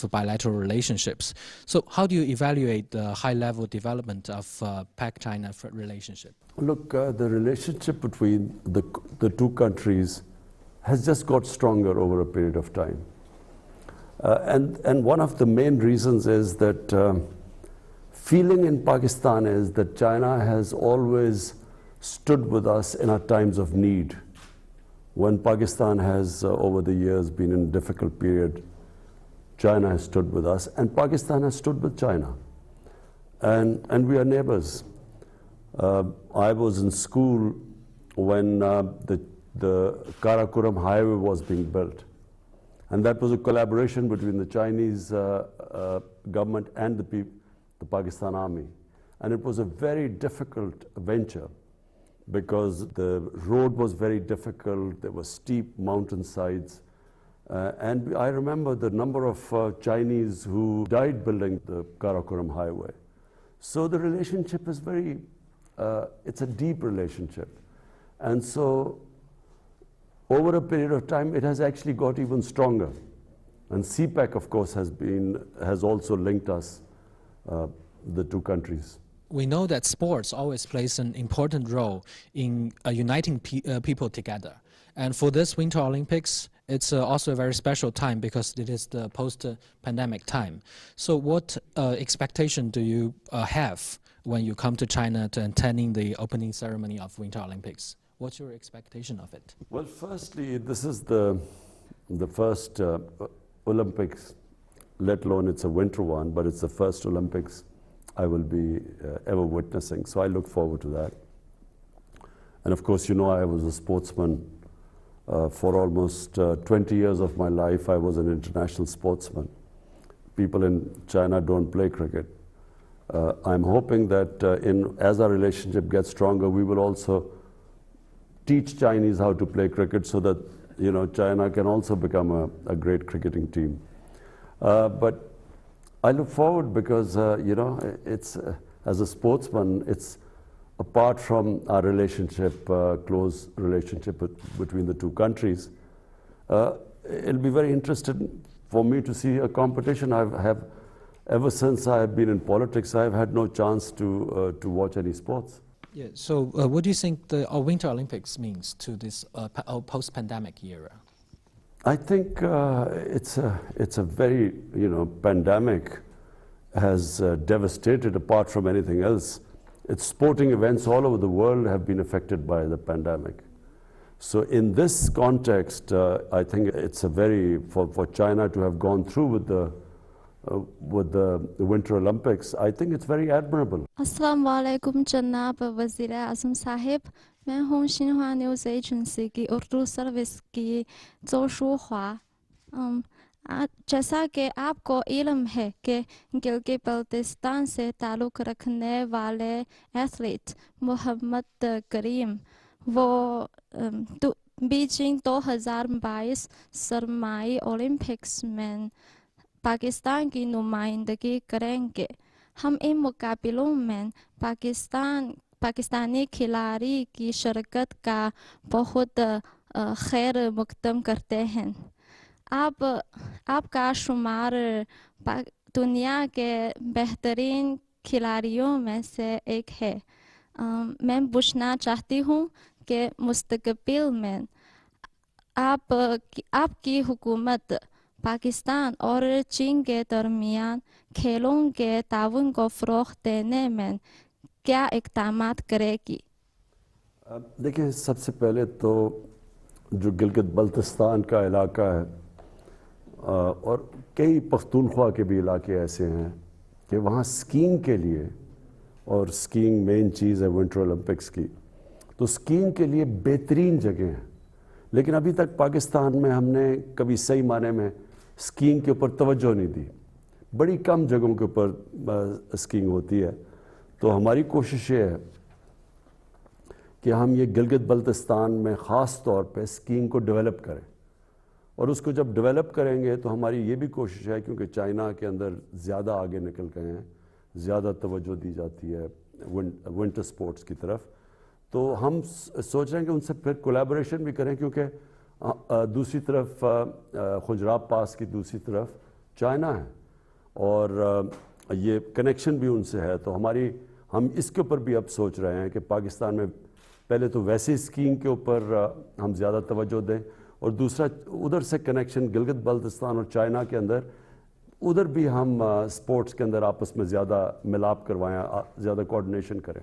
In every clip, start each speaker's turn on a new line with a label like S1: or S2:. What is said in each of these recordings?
S1: bilateral relationships. So how do you evaluate the high-level development of Pak-China relationship?
S2: Look, the relationship between the two countries has just got stronger over a period of time. And one of the main reasons is that feeling in Pakistan is that China has always stood with us in our times of need. When Pakistan has, over the years, been in a difficult period, China has stood with us, and Pakistan has stood with China. And we are neighbors. I was in school when the Karakoram highway was being built. And that was a collaboration between the Chinese government and the Pakistan army. And it was a very difficult venture because the road was very difficult, there were steep mountainsides. And I remember the number of Chinese who died building the Karakoram highway. So the relationship is very, it's a deep relationship. And so over a period of time, it has actually got even stronger. And CPEC, of course, has also linked us, the two countries.
S1: We know that sports always plays an important role in uniting people together. And for this Winter Olympics, it's also a very special time because it is the post-pandemic time. So what expectation do you have when you come to China to attending the opening ceremony of Winter Olympics? What's your expectation of it?
S2: Well, firstly, this is the first Olympics, let alone it's a winter one, but it's the first Olympics I will be ever witnessing. So I look forward to that. And of course, you know, I was a sportsman for almost 20 years of my life. I was an international sportsman. People in China don't play cricket. I'm hoping that as our relationship gets stronger, we will also teach Chinese how to play cricket so that, you know, China can also become a great cricketing team. But I look forward because, you know, it's, as a sportsman, it's apart from our relationship, close relationship between the two countries, it'll be very interesting for me to see a competition. Ever since I have been in politics, I've had no chance to watch any sports.
S1: Yeah, so what do you think the Winter Olympics means to this post-pandemic era?
S2: I think it's a very, you know, pandemic has devastated apart from anything else. It's sporting events all over the world have been affected by the pandemic. So in this context, I think it's a very, for China to have gone through with the Winter Olympics, I think it's very admirable.
S3: Assalamu alaikum Janab Wazir Azam Sahib. मैं हूँ Xinhua news agency की Urdu service की जोशु ख्वा। जैसा कि आपको इल्म है कि गिलगित बल्तिस्तान से ताल्लुक़ रखने वाले एथलीट मोहम्मद करीम वो बीजिंग 2022 सरमाई ओलंपिक्स में पाकिस्तान की नुमाइंदगी करेंगे। हम इन मुकाबलों में पाकिस्तानी खिलाड़ी की शिरकत का बहुत खैर मकदम करते हैं। आपका शुमार दुनिया के बेहतरीन खिलाड़ियों में से एक है। मैं पूछना चाहती हूँ कि मुस्तकबिल में आपकी हुकूमत पाकिस्तान और चीन के दरमियान खेलों के ताउन को फ़रोग़ देने में क्या इक़दामात करेगी?
S2: देखिए, सबसे पहले तो जो गिलगित बल्तिस्तान का इलाका है और कई पख्तूनख्वा के भी इलाके ऐसे हैं कि वहाँ स्कीइंग के लिए, और स्कीइंग मेन चीज़ है विंटर ओलंपिक्स की, तो स्कीइंग के लिए बेहतरीन जगह हैं। लेकिन अभी तक पाकिस्तान में हमने कभी सही माने में स्कीइंग के ऊपर तवज्जो नहीं दी। बड़ी कम जगहों के ऊपर स्कीइंग होती है। तो हमारी कोशिश ये है कि हम ये गिलगित बल्तिस्तान में ख़ास तौर पे स्कीइंग को डेवलप करें, और उसको जब डेवलप करेंगे तो हमारी ये भी कोशिश है, क्योंकि चाइना के अंदर ज़्यादा आगे निकल गए हैं, ज़्यादा तवज्जो दी जाती है विंटर स्पोर्ट्स की तरफ, तो हम सोच रहे हैं कि उनसे फिर कोलैबोरेशन भी करें, क्योंकि दूसरी तरफ खुजराब पास की दूसरी तरफ چائنا ہے اور یہ کنیکشن بھی ان سے ہے. تو ہم اس کے اوپر بھی اب سوچ رہے ہیں کہ پاکستان میں پہلے تو ویسے اسکیم کے اوپر ہم زیادہ توجہ دیں, اور دوسرا ادھر سے کنیکشن گلگت بلتستان اور چائنا کے اندر, ادھر بھی ہم سپورٹس کے اندر آپس میں زیادہ ملاپ کروائیں, زیادہ کوآرڈینیشن کریں.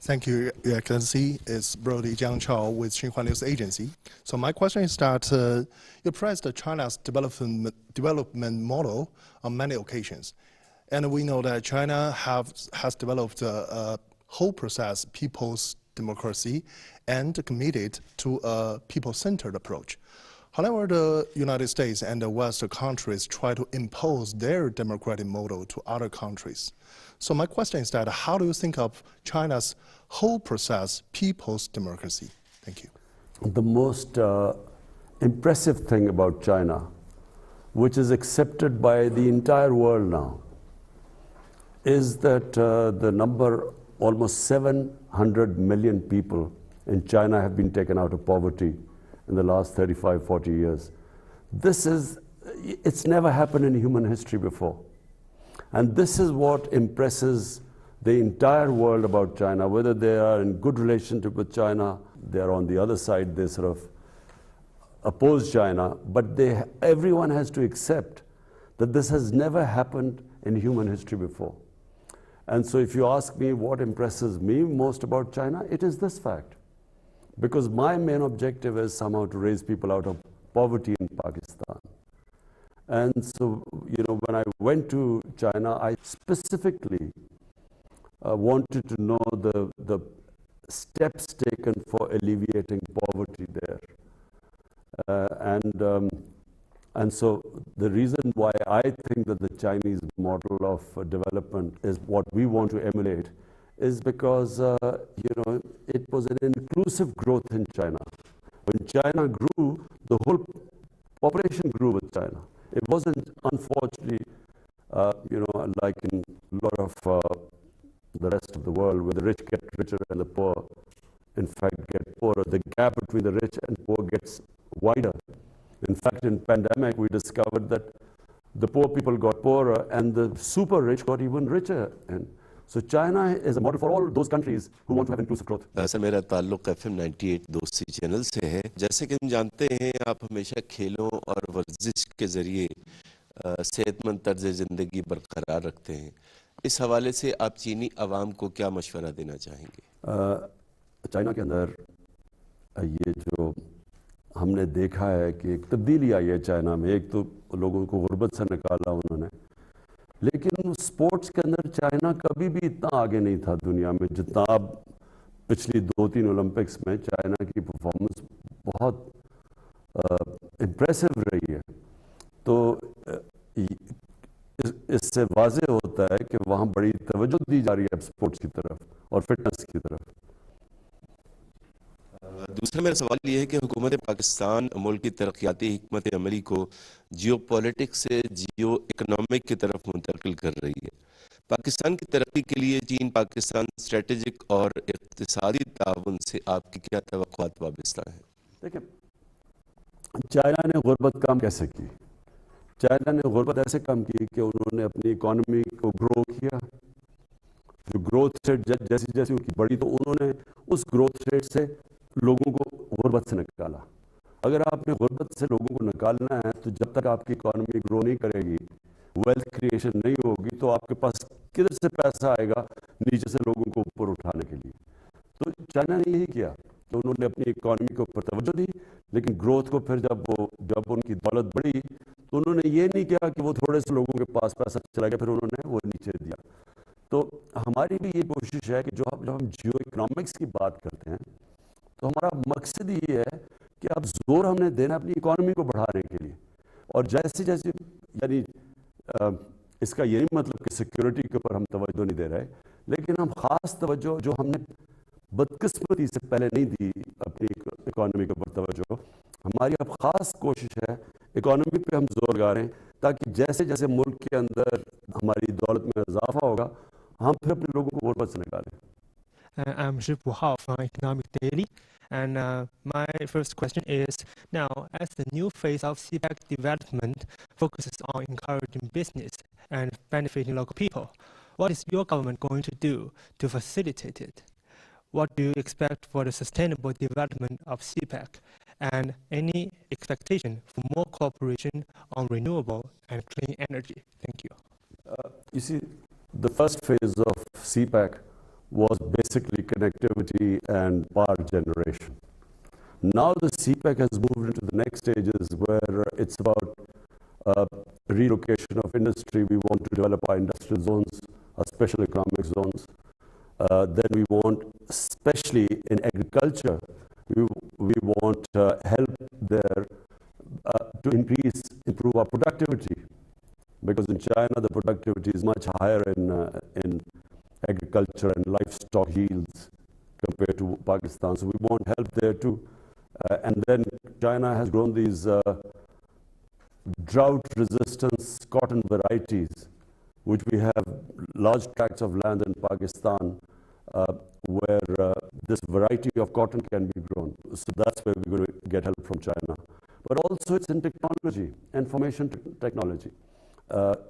S4: Thank you, Your Excellency. It's Brody Jiang Chao with Xinhua News Agency. So my question is that you praised China's development model on many occasions. And we know that China has developed a whole process, people's democracy, and committed to a people-centered approach. However, the United States and the Western countries try to impose their democratic model to other countries. So my question is that how do you think of China's whole process, people's democracy? Thank you.
S2: The most impressive thing about China, which is accepted by the entire world now, is that the number, almost 700 million people in China have been taken out of poverty in the last 35, 40 years. It's never happened in human history before. And this is what impresses the entire world about China, whether they are in good relationship with China, they are on the other side, they sort of oppose China, but everyone has to accept that this has never happened in human history before. And so if you ask me what impresses me most about China, it is this fact. Because my main objective is somehow to raise people out of poverty in Pakistan. And so, when I went to China, I specifically wanted to know the steps taken for alleviating poverty there. And so the reason why I think that the Chinese model of development is what we want to emulate is because, it was an inclusive growth in China. When China grew, the whole population grew with China. It wasn't, unfortunately, like in a lot of the rest of the world, where the rich get richer and the poor, in fact, get poorer. The gap between the rich and poor gets wider. In fact, in pandemic, we discovered that the poor people got poorer and the super rich got even richer. And so China is a model for all those countries who want to have inclusive growth.
S5: سر میرا تعلق FM 98 دوستی channel سے ہے. جیسے کہ ہم جانتے ہیں آپ ہمیشہ کھیلوں اور ورزش کے ذریعے صحت مند طرز زندگی برقرار رکھتے ہیں. اس حوالے سے آپ چینی عوام کو کیا مشورہ دینا چاہیں گے؟
S2: چائنا کے اندر یہ جو ہم نے دیکھا ہے کہ ایک تبدیلی آئی ہے چائنا میں. ایک تو لوگوں کو غربت سے نکالا انہوں نے, لیکن سپورٹس کے اندر چائنا کبھی بھی اتنا آگے نہیں تھا دنیا میں جتنا اب پچھلی 2-3 اولمپکس میں چائنا کی پرفارمنس بہت امپریسو رہی ہے. تو اس سے واضح ہوتا ہے کہ وہاں بڑی توجہ دی جا رہی ہے سپورٹس کی طرف اور فٹنس کی طرف.
S5: دوسرا میرا سوال یہ ہے کہ حکومت پاکستان ملک کی ترقیاتی حکمت عملی کو جیو پولیٹکس سے جیو اکنامک کی طرف منتقل کر رہی ہے. پاکستان کی ترقی کے لیے چین پاکستان اسٹریٹجک اور اقتصادی تعاون سے آپ کی کیا توقعات وابستہ ہیں؟
S2: دیکھیں, چائنا نے غربت کم کیسے کی؟ چائنا نے غربت ایسے کم کی کہ انہوں نے اپنی اکانومی کو گرو کیا. جو گروتھ ریٹ جیسی جیسی ان کی بڑھی, تو انہوں نے اس گروتھ ریٹ سے لوگوں کو غربت سے نکالا. اگر آپ نے غربت سے لوگوں کو نکالنا ہے تو جب تک آپ کی اکانومی گرو نہیں کرے گی, ویلتھ کریشن نہیں ہوگی, تو آپ کے پاس کدھر سے پیسہ آئے گا نیچے سے لوگوں کو اوپر اٹھانے کے لیے؟ تو چائنا نے یہی کیا کہ انہوں نے اپنی اکانومی کے اوپر توجہ دی, لیکن گروتھ کو پھر جب ان کی دولت بڑھی تو انہوں نے یہ نہیں کیا کہ وہ تھوڑے سے لوگوں کے پاس پیسہ چلا گیا پھر انہوں نے وہ نیچے دیا. تو ہماری بھی یہ کوشش ہے کہ جب ہم جیو اکنامکس کی بات کرتے ہیں تو ہمارا مقصد یہ ہے کہ اب زور ہم نے دینا اپنی اکانومی کو بڑھانے کے لیے. اور جیسے یعنی اس کا یہ نہیں مطلب کہ سیکیورٹی کے اوپر ہم توجہ نہیں دے رہے, لیکن ہم خاص توجہ جو ہم نے بدقسمتی سے پہلے نہیں دی اپنی اکانومی کے اوپر توجہ, ہماری اب خاص کوشش ہے اکانومی پہ ہم زور لگا رہے ہیں تاکہ جیسے جیسے ملک کے اندر ہماری دولت میں اضافہ ہوگا ہم پھر اپنے لوگوں کو غربت سے نکالیں.
S6: I'm Ship Wahao from Economic Daily. And my first question is, now, as the new phase of CPEC development focuses on encouraging business and benefiting local people, what is your government going to do to facilitate it? What do you expect for the sustainable development of CPEC? And any expectation for more cooperation on renewable and clean energy? Thank you.
S2: You see, the first phase of CPEC was basically connectivity and power generation. Now the CPEC has moved into the next stages where it's about relocation of industry. We want to develop our industrial zones, our special economic zones. Then we want, especially in agriculture, we want help there to improve our productivity. Because in China, the productivity is much higher in agriculture and livestock yields compared to Pakistan. So we want help there too. And then China has grown these drought-resistant cotton varieties, which we have large tracts of land in Pakistan where this variety of cotton can be grown. So that's where we're going to get help from China. But also it's in technology, information technology.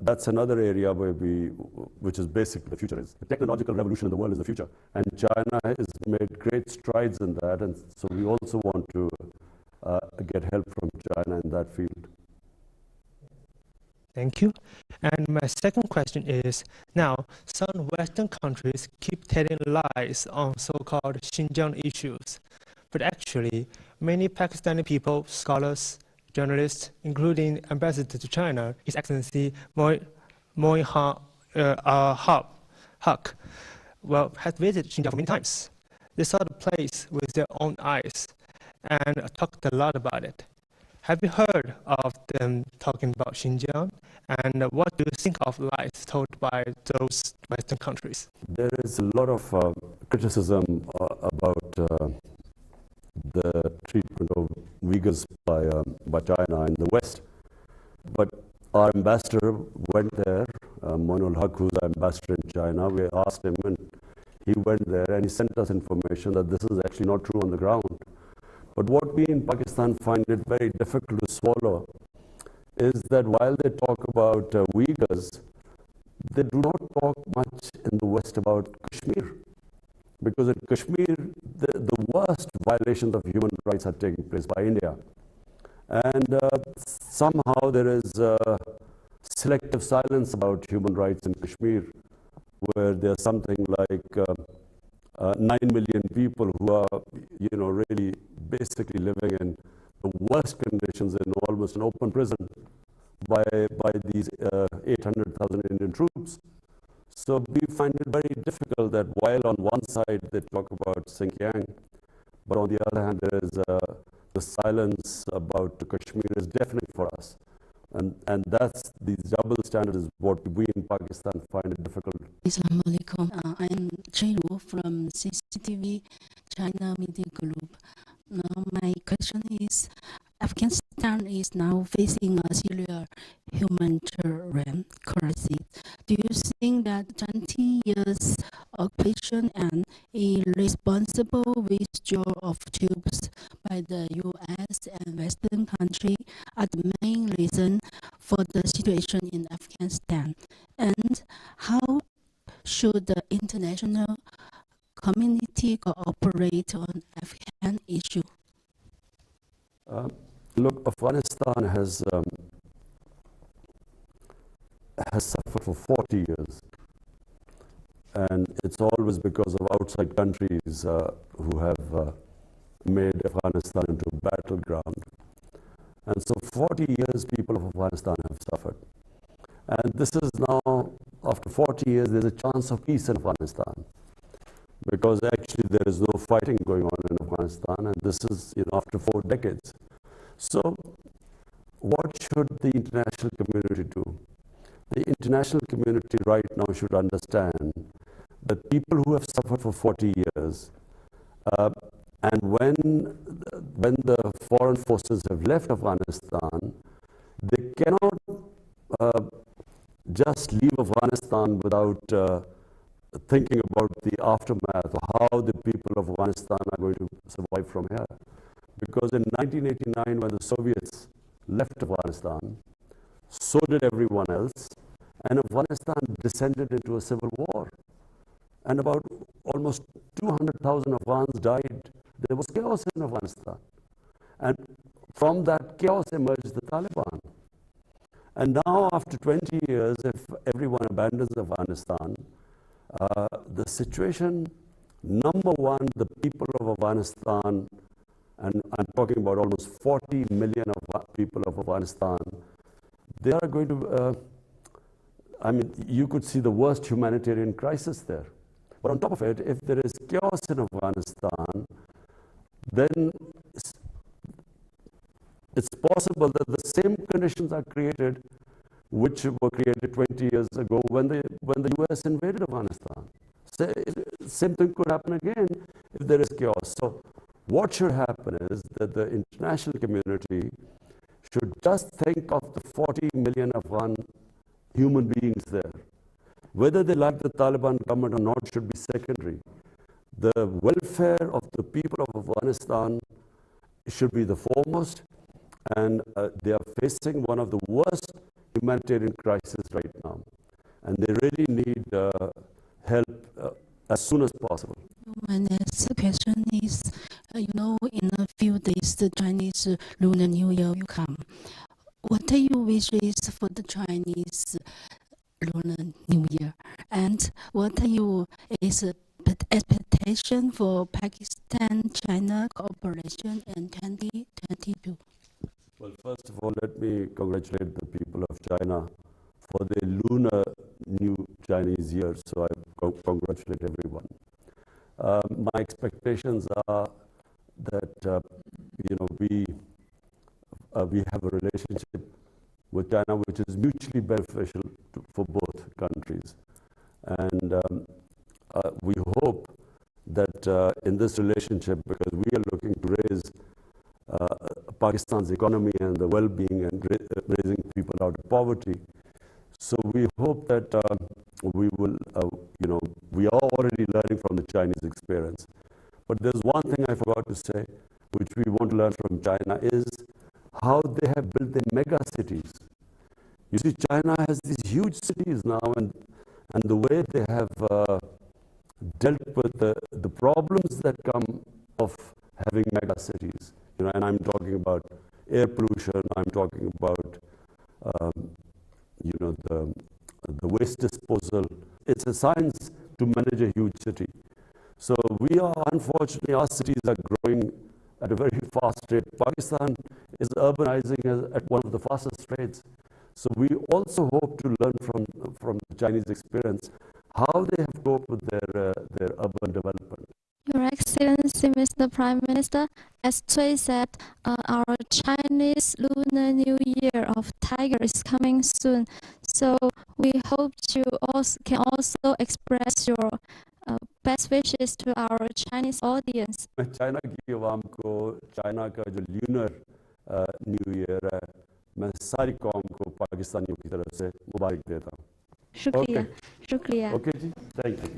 S2: That's another area which is basically the future. The technological revolution in the world is the future. And China has made great strides in that. And so we also want to get help from China in that field.
S6: Thank you. And my second question is, now, some Western countries keep telling lies on so-called Xinjiang issues. But actually, many Pakistani people, scholars, journalists, including Ambassador to China, His Excellency Moin Haq, has visited Xinjiang many times. They saw the place with their own eyes and talked a lot about it. Have you heard of them talking about Xinjiang? And what do you think of lies told by those Western countries?
S2: There is a lot of criticism about the treatment of Uyghurs by China in the West. But our ambassador went there, Moinul Haq, who's our ambassador in China. We asked him, and he went there and he sent us information that this is actually not true on the ground. But what we in Pakistan find it very difficult to swallow is that while they talk about Uyghurs, they do not talk much in the West about Kashmir. Because in Kashmir, the worst violations of human rights are taking place by India. And somehow there is selective silence about human rights in Kashmir, where there's something like 9 million people who are, really basically living in the worst conditions in almost an open prison by these 800,000 Indian troops. So we find it very difficult that while on one side they talk about Xinjiang, but on the other hand there is the silence about Kashmir is deafening for us. And that's these double standards is what we in Pakistan find it difficult.
S7: Assalamu alaikum. I'm Chiru from CCTV China Media Group. Now my question is, Afghanistan is now facing a serious humanitarian crisis. Do you think that 20 years occupation and irresponsible withdrawal of troops by the U.S. and Western countries are the main reason for the situation in Afghanistan? And how should the international community cooperate on Afghan issue?
S2: Look, Afghanistan has suffered for 40 years. And it's always because of outside countries who have made Afghanistan into a battleground. And so 40 years people of Afghanistan have suffered. And this is now, after 40 years, there's a chance of peace in Afghanistan. Because actually there is no fighting going on in Afghanistan, and this is after 4 decades. So what should the international community do? The international community right now should understand that people who have suffered for 40 years, and when the foreign forces have left Afghanistan, they cannot just leave Afghanistan without thinking about the aftermath, how the people of Afghanistan are going to survive from here. Because in 1989, when the Soviets left Afghanistan, so did everyone else, and Afghanistan descended into a civil war. And about almost 200,000 Afghans died. There was chaos in Afghanistan. And from that chaos emerged the Taliban. And now, after 20 years, if everyone abandons Afghanistan, the situation, number one, the people of Afghanistan, and I'm talking about almost 40 million of people of Afghanistan, they are going to, I mean, you could see the worst humanitarian crisis there. But on top of it, if there is chaos in Afghanistan, then it's possible that the same conditions are created which were created 20 years ago when the US invaded Afghanistan. Same thing could happen again if there is chaos. So what should happen is that the international community should just think of the 40 million Afghan human beings there. Whether they like the Taliban government or not should be secondary. The welfare of the people of Afghanistan should be the foremost, and they are facing one of the worst humanitarian crises right now. And they really need help as soon as possible.
S7: My next question is, in a few days, the Chinese Lunar New Year will come. What are your wishes for the Chinese Lunar New Year? And what are your expectation for Pakistan-China cooperation in 2022?
S2: Well, first of all, let me congratulate the people of China for the Lunar New Chinese Year. So I congratulate everyone. My expectations are that we have a relationship with China which is mutually beneficial for both countries, and we hope that in this relationship, because we are looking to raise Pakistan's economy and the well-being and raising people out of poverty. So we hope that we will, we are already learning from the Chinese experience. But there's one thing I forgot to say, which we want to learn from China, is how they have built their mega cities. You see, China has these huge cities now, and the way they have dealt with the problems that come of having mega cities. And I'm talking about air pollution, I'm talking about the waste disposal. It's a science to manage a huge city. So unfortunately, our cities are growing at a very fast rate. Pakistan is urbanizing at one of the fastest rates. So we also hope to learn from the Chinese experience how they have coped with their urban development.
S3: Your Excellency, Mr. Prime Minister, as Cui said, our Chinese Lunar New Year of Tiger is coming soon. So we hope you can also express your best wishes to our Chinese audience.
S2: मैं China की आवाम को China का जो lunar new year है, मैं सारी कौम को पाकिस्तानियों की तरफ से मुबारक देता हूँ.
S3: शुक्रिया. शुक्रिया.
S2: Okay ji, thank you.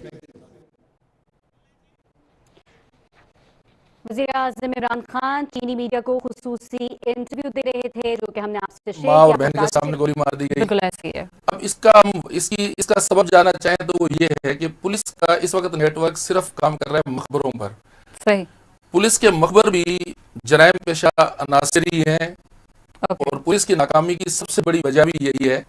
S8: वज़ीर-ए-आज़म इमरान खान चीनी मीडिया को खुसूसी इंटरव्यू दे रहे थे, जो कि हमने आपसे शेयर
S9: माँ और
S8: किया.
S9: बहन के सामने गोली मार दी गई.
S8: बिल्कुल ऐसी है.
S9: अब इसका सबब जानना चाहें तो वो ये है कि पुलिस का इस वक्त नेटवर्क सिर्फ काम कर रहा है मकबरों पर.
S8: सही.
S9: पुलिस के मकबर भी जराइम पेशा अनासरी हैं, और पुलिस की नाकामी की सबसे बड़ी वजह भी यही है